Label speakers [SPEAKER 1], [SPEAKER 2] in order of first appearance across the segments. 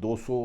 [SPEAKER 1] 200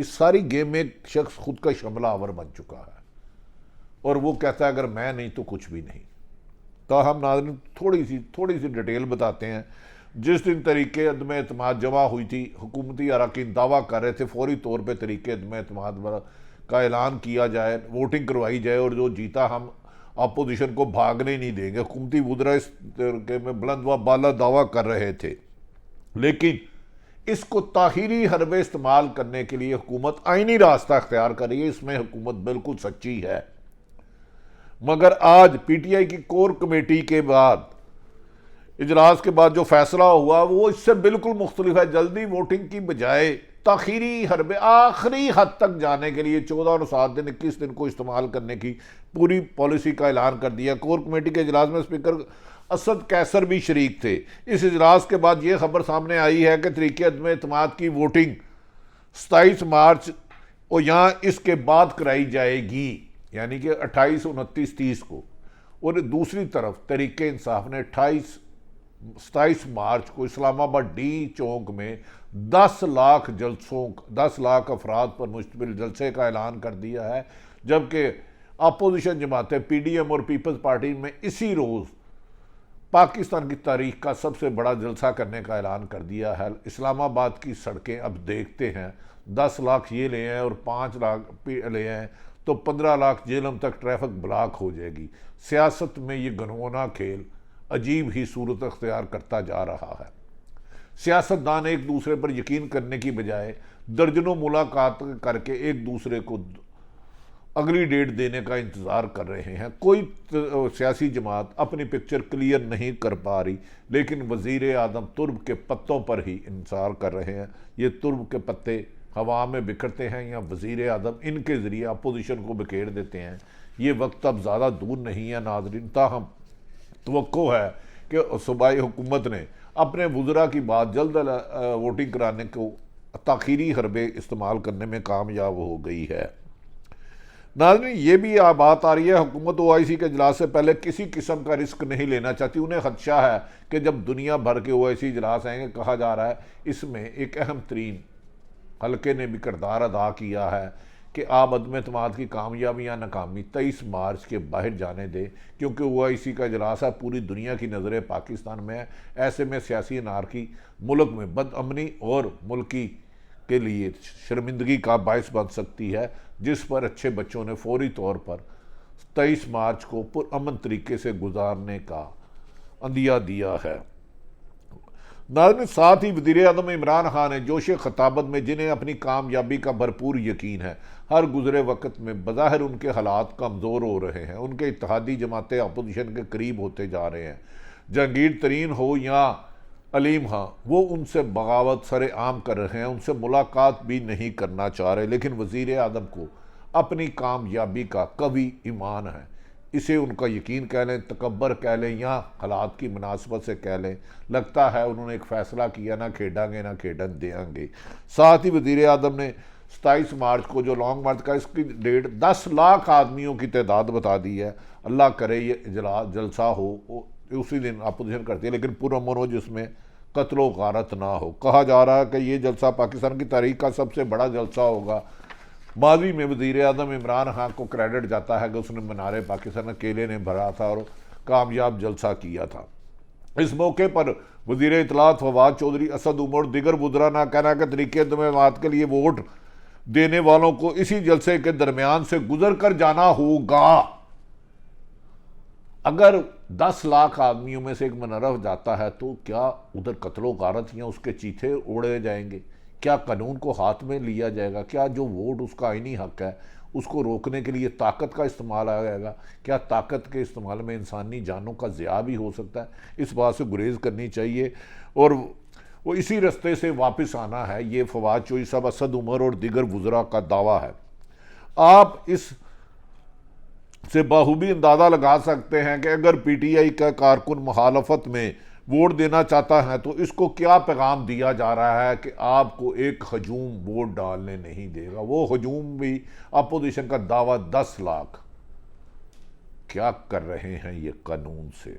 [SPEAKER 1] اس ساری گیم میں ایک شخص خود کا شملہ آور بن چکا ہے اور وہ کہتا ہے اگر میں نہیں تو کچھ بھی نہیں۔ تاہم ناظرین تھوڑی سی ڈیٹیل بتاتے ہیں۔ جس دن تحریک عدم اعتماد جمع ہوئی تھی، حکومتی اراکین دعویٰ کر رہے تھے فوری طور پہ تحریک عدم اعتماد کا اعلان کیا جائے، ووٹنگ کروائی جائے اور جو جیتا ہم اپوزیشن کو بھاگنے نہیں دیں گے۔ حکومتی وزراء اس طریقے میں بلند و بالا دعویٰ کر رہے تھے، لیکن اس کو تاخیری حربے استعمال کرنے کے لیے حکومت آئینی راستہ اختیار کر رہی ہے۔ اس میں حکومت بالکل سچی ہے، مگر آج پی ٹی آئی کی کور کمیٹی کے بعد اجلاس کے بعد جو فیصلہ ہوا وہ اس سے بالکل مختلف ہے۔ جلدی ووٹنگ کی بجائے تاخیری حربے آخری حد تک جانے کے لیے 14 اور 7 دن 21 دن کو استعمال کرنے کی پوری پالیسی کا اعلان کر دیا۔ کور کمیٹی کے اجلاس میں اسپیکر اسد کیسر بھی شریک تھے۔ اس اجلاس کے بعد یہ خبر سامنے آئی ہے کہ تحریک عدم اعتماد کی ووٹنگ 27 مارچ اور یہاں اس کے بعد کرائی جائے گی، یعنی کہ 28 29 30 کو۔ اور دوسری طرف تحریک انصاف نے 27 مارچ کو اسلام آباد ڈی چونک میں 10 لاکھ افراد پر مشتمل جلسے کا اعلان کر دیا ہے، جبکہ اپوزیشن جماعتیں پی ڈی ایم اور پیپلز پارٹی میں اسی روز پاکستان کی تاریخ کا سب سے بڑا جلسہ کرنے کا اعلان کر دیا ہے۔ اسلام آباد کی سڑکیں اب دیکھتے ہیں، 10 لاکھ یہ لے ہیں اور 5 لاکھ لے ہیں تو 15 لاکھ جہلم تک ٹریفک بلاک ہو جائے گی۔ سیاست میں یہ گنونا کھیل عجیب ہی صورت اختیار کرتا جا رہا ہے۔ سیاستدان ایک دوسرے پر یقین کرنے کی بجائے درجنوں ملاقات کر کے ایک دوسرے کو اگلی ڈیٹ دینے کا انتظار کر رہے ہیں۔ کوئی سیاسی جماعت اپنی پکچر کلیئر نہیں کر پا رہی، لیکن وزیر اعظم ترب کے پتوں پر ہی انحصار کر رہے ہیں۔ یہ ترب کے پتے ہوا میں بکھرتے ہیں یا وزیر اعظم ان کے ذریعے اپوزیشن کو بکھیر دیتے ہیں، یہ وقت اب زیادہ دور نہیں ہے ناظرین۔ تاہم توقع ہے کہ صوبائی حکومت نے اپنے وزراء کی بات جلد ووٹنگ کرانے کو تاخیری حربے استعمال کرنے میں کامیاب ہو گئی ہے۔ ناظرین یہ بھی بات آ رہی ہے، حکومت او آئی سی کے اجلاس سے پہلے کسی قسم کا رسک نہیں لینا چاہتی۔ انہیں خدشہ ہے کہ جب دنیا بھر کے او آئی سی اجلاس آئیں گے، کہا جا رہا ہے اس میں ایک اہم ترین حلقے نے بھی کردار ادا کیا ہے کہ آپ عدم اعتماد کی کامیابی یا ناکامی 23 مارچ کے باہر جانے دے، کیونکہ او آئی سی کا اجلاس ہے، پوری دنیا کی نظریں پاکستان میں ہے۔ ایسے میں سیاسی انارکی ملک میں بد امنی اور ملکی کے لیے شرمندگی کا باعث بن سکتی ہے، جس پر اچھے بچوں نے فوری طور پر 23 مارچ کو پرامن طریقے سے گزارنے کا عندیہ دیا ہے۔ ناظرین ساتھ ہی وزیر اعظم عمران خان نے جوش خطابت میں، جنہیں اپنی کامیابی کا بھرپور یقین ہے، ہر گزرے وقت میں بظاہر ان کے حالات کمزور ہو رہے ہیں، ان کے اتحادی جماعتیں اپوزیشن کے قریب ہوتے جا رہے ہیں، جہانگیر ترین ہو یا علیم خان، وہ ان سے بغاوت سر عام کر رہے ہیں، ان سے ملاقات بھی نہیں کرنا چاہ رہے، لیکن وزیر اعظم کو اپنی کامیابی کا قوی ایمان ہے۔ اسے ان کا یقین کہہ لیں، تکبر کہہ لیں یا حالات کی مناسبت سے کہہ لیں، لگتا ہے انہوں نے ایک فیصلہ کیا، نہ کھیڑیں گے نہ کھیڑن دیں گے۔ ساتھ ہی وزیر اعظم نے 27 مارچ کو جو لانگ مارچ کا اس کی ڈیٹ 10 لاکھ آدمیوں کی تعداد بتا دی ہے۔ اللہ کرے یہ جلسہ ہو، اسی دن اپوزیشن کرتی ہے، لیکن پرامن ہو، جس میں قتل و غارت نہ ہو۔ کہا جا رہا ہے کہ یہ جلسہ پاکستان کی تاریخ کا سب سے بڑا جلسہ ہوگا۔ ماضی میں وزیر اعظم عمران خان کو کریڈٹ جاتا ہے کہ اس نے منار پاکستان اکیلے نے بھرا تھا اور کامیاب جلسہ کیا تھا۔ اس موقع پر وزیر اطلاعات فواد چودھری، اسد عمر اور دیگر وزراء نے کہنا کہ تحریک عدم اعتماد کے لیے ووٹ دینے والوں کو اسی جلسے کے درمیان سے گزر کر جانا ہوگا۔ اگر 10 لاکھ آدمیوں میں سے ایک منحرف جاتا ہے تو کیا ادھر قتل و غارت یا اس کے چیتھے اڑے جائیں گے؟ کیا قانون کو ہاتھ میں لیا جائے گا؟ کیا جو ووٹ اس کا آئینی حق ہے اس کو روکنے کے لیے طاقت کا استعمال آ جائے گا؟ کیا طاقت کے استعمال میں انسانی جانوں کا ضیاع بھی ہو سکتا ہے؟ اس بات سے گریز کرنی چاہیے اور وہ اسی رستے سے واپس آنا ہے۔ یہ فواد چودھری صاحب، اسد عمر اور دیگر وزراء کا دعویٰ ہے۔ آپ اس سے بخوبی اندازہ لگا سکتے ہیں کہ اگر پی ٹی آئی کا کارکن مخالفت میں ووٹ دینا چاہتا ہے تو اس کو کیا پیغام دیا جا رہا ہے کہ آپ کو ایک ہجوم ووٹ ڈالنے نہیں دے گا۔ وہ ہجوم بھی اپوزیشن کا دعویٰ 10 لاکھ۔ کیا کر رہے ہیں یہ قانون سے؟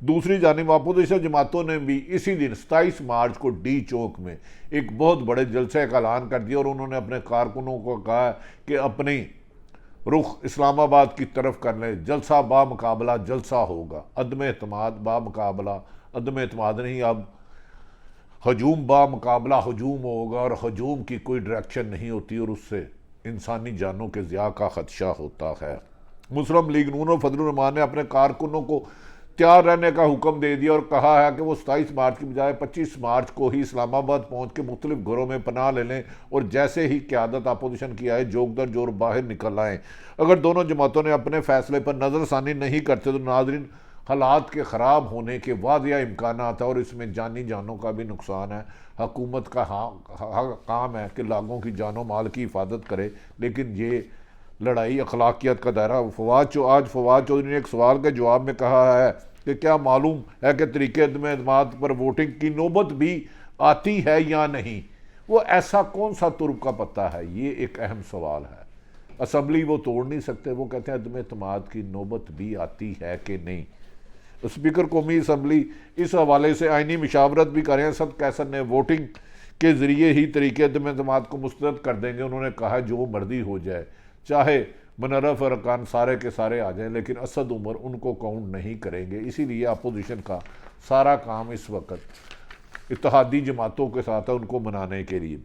[SPEAKER 1] دوسری جانب اپوزیشن جماعتوں نے بھی اسی دن 27 مارچ کو ڈی چوک میں ایک بہت بڑے جلسے کا اعلان کر دیا، اور انہوں نے اپنے کارکنوں کو کہا کہ اپنی رخ اسلام آباد کی طرف کر لیں، جلسہ با مقابلہ جلسہ ہوگا، عدم اعتماد با مقابلہ عدم اعتماد نہیں، اب ہجوم با مقابلہ ہجوم ہوگا، اور ہجوم کی کوئی ڈائریکشن نہیں ہوتی اور اس سے انسانی جانوں کے ضیاع کا خدشہ ہوتا ہے۔ مسلم لیگ نون اور فضل الرحمان نے اپنے کارکنوں کو تیار رہنے کا حکم دے دیا اور کہا ہے کہ وہ 27 مارچ کی بجائے 25 مارچ کو ہی اسلام آباد پہنچ کے مختلف گھروں میں پناہ لے لیں، اور جیسے ہی قیادت اپوزیشن کی آئے جوگ در جوگ باہر نکل آئیں۔ اگر دونوں جماعتوں نے اپنے فیصلے پر نظر ثانی نہیں کرتے تو ناظرین حالات کے خراب ہونے کے واضح امکانات ہیں، اور اس میں جانی جانوں کا بھی نقصان ہے۔ حکومت کا کام ہے کہ لاگوں کی جان و مال کی حفاظت کرے، لیکن یہ لڑائی اخلاقیات کا دائرہ۔ آج فواد چودھری نے ایک سوال کے جواب میں کہا ہے کہ کیا معلوم ہے کہ طریقے عدم اعتماد پر ووٹنگ کی نوبت بھی آتی ہے یا نہیں؟ وہ ایسا کون سا ترک کا پتہ ہے؟ یہ ایک اہم سوال ہے۔ اسمبلی وہ توڑ نہیں سکتے، وہ کہتے ہیں عدم اعتماد کی نوبت بھی آتی ہے کہ نہیں۔ اسپیکر قومی اسمبلی اس حوالے سے آئینی مشاورت بھی کریں۔ اسد کیسر نے ووٹنگ کے ذریعے ہی طریقے عدم اعتماد کو مسترد کر دیں گے۔ انہوں نے کہا جو مرضی ہو جائے، چاہے منرف ارکان سارے کے سارے آ جائیں، لیکن اسد عمر ان کو کاؤنٹ نہیں کریں گے۔ اسی لیے اپوزیشن کا سارا کام اس وقت اتحادی جماعتوں کے ساتھ ہے ان کو منانے کے لیے۔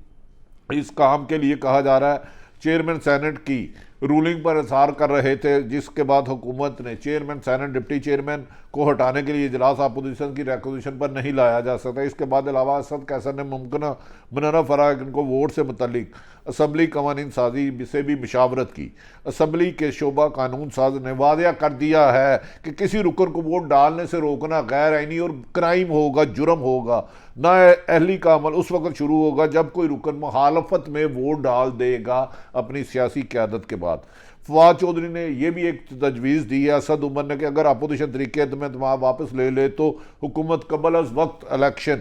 [SPEAKER 1] اس کام کے لیے کہا جا رہا ہے چیئرمین سینٹ کی رولنگ پر اصرار کر رہے تھے، جس کے بعد حکومت نے چیئرمین سینٹ ڈپٹی چیئرمین کو ہٹانے کے لیے اجلاس اپوزیشن کی ریکوزیشن پر نہیں لایا جا سکتا۔ اس کے بعد علاوہ اسد کیسر نے ممکنہ منرف اراکین کو ووٹ سے متعلق اسمبلی قوانین سازی سے بھی مشاورت کی۔ اسمبلی کے شعبہ قانون ساز نے واضح کر دیا ہے کہ کسی رکن کو ووٹ ڈالنے سے روکنا غیر آئینی اور کرائم ہوگا، جرم ہوگا۔ نااہلی کا عمل اس وقت شروع ہوگا جب کوئی رکن مخالفت میں ووٹ ڈال دے گا اپنی سیاسی قیادت کے بعد۔ فواد چودھری نے یہ بھی ایک تجویز دی ہے اسد عمر نے کہ اگر اپوزیشن طریقے عدم اعتماد واپس لے لے تو حکومت قبل از وقت الیکشن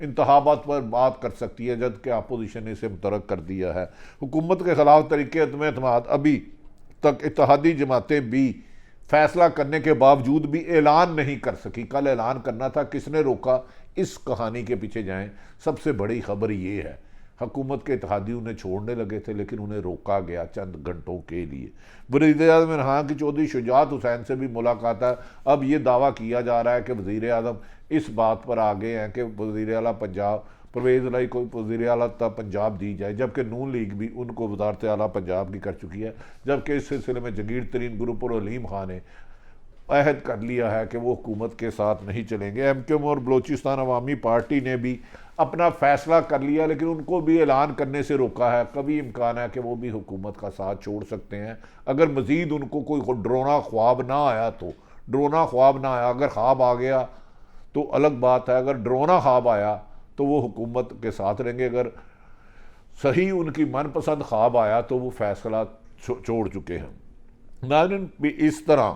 [SPEAKER 1] انتخابات پر بات کر سکتی ہے، جبکہ اپوزیشن نے اسے مترک کر دیا ہے۔ حکومت کے خلاف طریقے عدم اعتماد ابھی تک اتحادی جماعتیں بھی فیصلہ کرنے کے باوجود بھی اعلان نہیں کر سکی۔ کل اعلان کرنا تھا، کس نے روکا؟ اس کہانی کے پیچھے جائیں، سب سے بڑی خبر یہ ہے حکومت کے اتحادی انہیں چھوڑنے لگے تھے، لیکن انہیں روکا گیا چند گھنٹوں کے لیے۔ وزیر اعظم عمران کی چودھری شجاعت حسین سے بھی ملاقات ہے۔ اب یہ دعویٰ کیا جا رہا ہے کہ وزیر اعظم اس بات پر آگے ہیں کہ وزیر اعلیٰ پنجاب پرویز الہی کو وزیر اعلیٰ پنجاب دی جائے، جبکہ نون لیگ بھی ان کو وزارت اعلیٰ پنجاب کی کر چکی ہے، جبکہ اس سلسلے میں جہانگیر ترین گروپ اور علیم خان نے عہد کر لیا ہے کہ وہ حکومت کے ساتھ نہیں چلیں گے۔ ایم کیو ایم اور بلوچستان عوامی پارٹی نے بھی اپنا فیصلہ کر لیا، لیکن ان کو بھی اعلان کرنے سے روکا ہے۔ کبھی امکان ہے کہ وہ بھی حکومت کا ساتھ چھوڑ سکتے ہیں اگر مزید ان کو کوئی ڈرونا خواب نہ آیا تو۔ ڈرونا خواب نہ آیا، اگر خواب آ گیا تو الگ بات ہے، اگر ڈرونا خواب آیا تو وہ حکومت کے ساتھ رہیں گے، اگر صحیح ان کی من پسند خواب آیا تو وہ فیصلہ چھوڑ چکے ہیں۔ ناظرین، اس طرح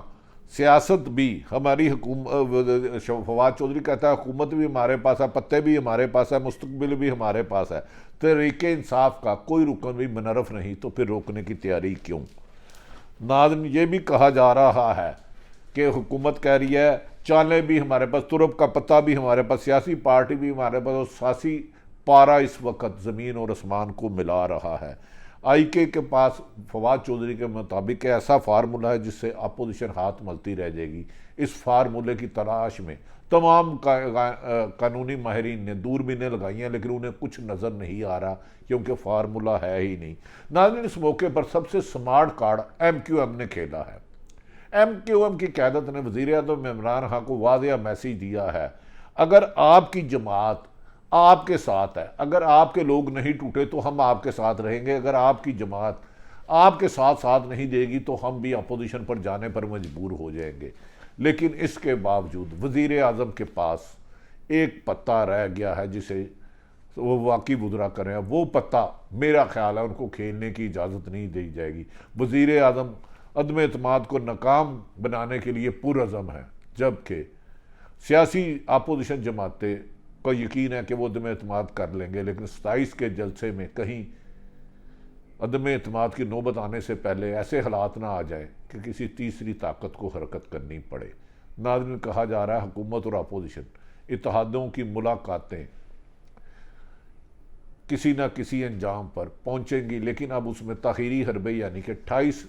[SPEAKER 1] سیاست بھی ہماری حکومت، فواد چودھری کہتا ہے حکومت بھی ہمارے پاس ہے، پتے بھی ہمارے پاس ہے، مستقبل بھی ہمارے پاس ہے، تحریک انصاف کا کوئی رکن بھی منرف نہیں، تو پھر روکنے کی تیاری کیوں؟ ناظرین، یہ بھی کہا جا رہا ہے کہ حکومت کہہ رہی ہے چالیں بھی ہمارے پاس، ترب کا پتہ بھی ہمارے پاس، سیاسی پارٹی بھی ہمارے پاس، اور سیاسی پارا اس وقت زمین اور آسمان کو ملا رہا ہے۔ آئی کے پاس فواد چودھری کے مطابق ایسا فارمولہ ہے جس سے اپوزیشن ہاتھ ملتی رہ جائے گی۔ اس فارمولے کی تلاش میں تمام قانونی ماہرین نے دوربینیں لگائی ہیں، لیکن انہیں کچھ نظر نہیں آ رہا کیونکہ فارمولہ ہے ہی نہیں۔ ناظرین، اس موقع پر سب سے smart card M Q M نے کھیلا ہے۔ ایم کیو ایم کی قیادت نے وزیر اعظم عمران خان کو واضح میسیج دیا ہے، اگر آپ کی جماعت آپ کے ساتھ ہے، اگر آپ کے لوگ نہیں ٹوٹے تو ہم آپ کے ساتھ رہیں گے، اگر آپ کی جماعت آپ کے ساتھ نہیں دے گی تو ہم بھی اپوزیشن پر جانے پر مجبور ہو جائیں گے۔ لیکن اس کے باوجود وزیر اعظم کے پاس ایک پتہ رہ گیا ہے جسے وہ واقعی وزراء کر رہے ہیں۔ وہ پتہ میرا خیال ہے ان کو کھیلنے کی اجازت نہیں دی جائے گی۔ وزیر اعظم عدم اعتماد کو ناکام بنانے کے لیے پرعزم ہے، جبکہ سیاسی اپوزیشن جماعتیں کو یقین ہے کہ وہ عدم اعتماد کر لیں گے، لیکن 27 کے جلسے میں کہیں عدم اعتماد کی نوبت آنے سے پہلے ایسے حالات نہ آ جائیں کہ کسی تیسری طاقت کو حرکت کرنی پڑے۔ ناظرین کہا جا رہا ہے حکومت اور اپوزیشن اتحادوں کی ملاقاتیں کسی نہ کسی انجام پر پہنچیں گی، لیکن اب اس میں تاخیری حربے یعنی کہ 28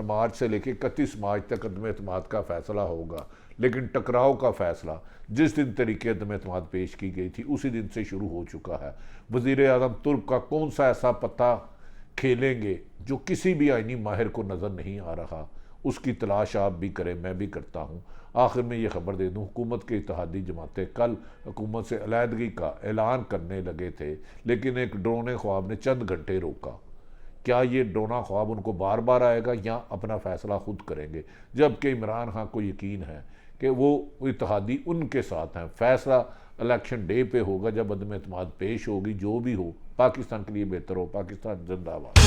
[SPEAKER 1] مارچ سے لے کے 31 مارچ تک عدم اعتماد کا فیصلہ ہوگا، لیکن ٹکراؤ کا فیصلہ جس دن طریقے عدم اعتماد پیش کی گئی تھی اسی دن سے شروع ہو چکا ہے۔ وزیر اعظم ترک کا کون سا ایسا پتہ کھیلیں گے جو کسی بھی آئینی ماہر کو نظر نہیں آ رہا، اس کی تلاش آپ بھی کریں، میں بھی کرتا ہوں۔ آخر میں یہ خبر دے دوں، حکومت کے اتحادی جماعتیں کل حکومت سے علیحدگی کا اعلان کرنے لگے تھے، لیکن ایک ڈرونے خواب نے چند گھنٹے روکا۔ کیا یہ ڈرونا خواب ان کو بار بار آئے گا یا اپنا فیصلہ خود کریں گے؟ جبکہ عمران خان کو یقین ہے کہ وہ اتحادی ان کے ساتھ ہیں۔ فیصلہ الیکشن ڈے پہ ہوگا جب عدم اعتماد پیش ہوگی، جو بھی ہو پاکستان کے لیے بہتر ہو۔ پاکستان زندہ باد۔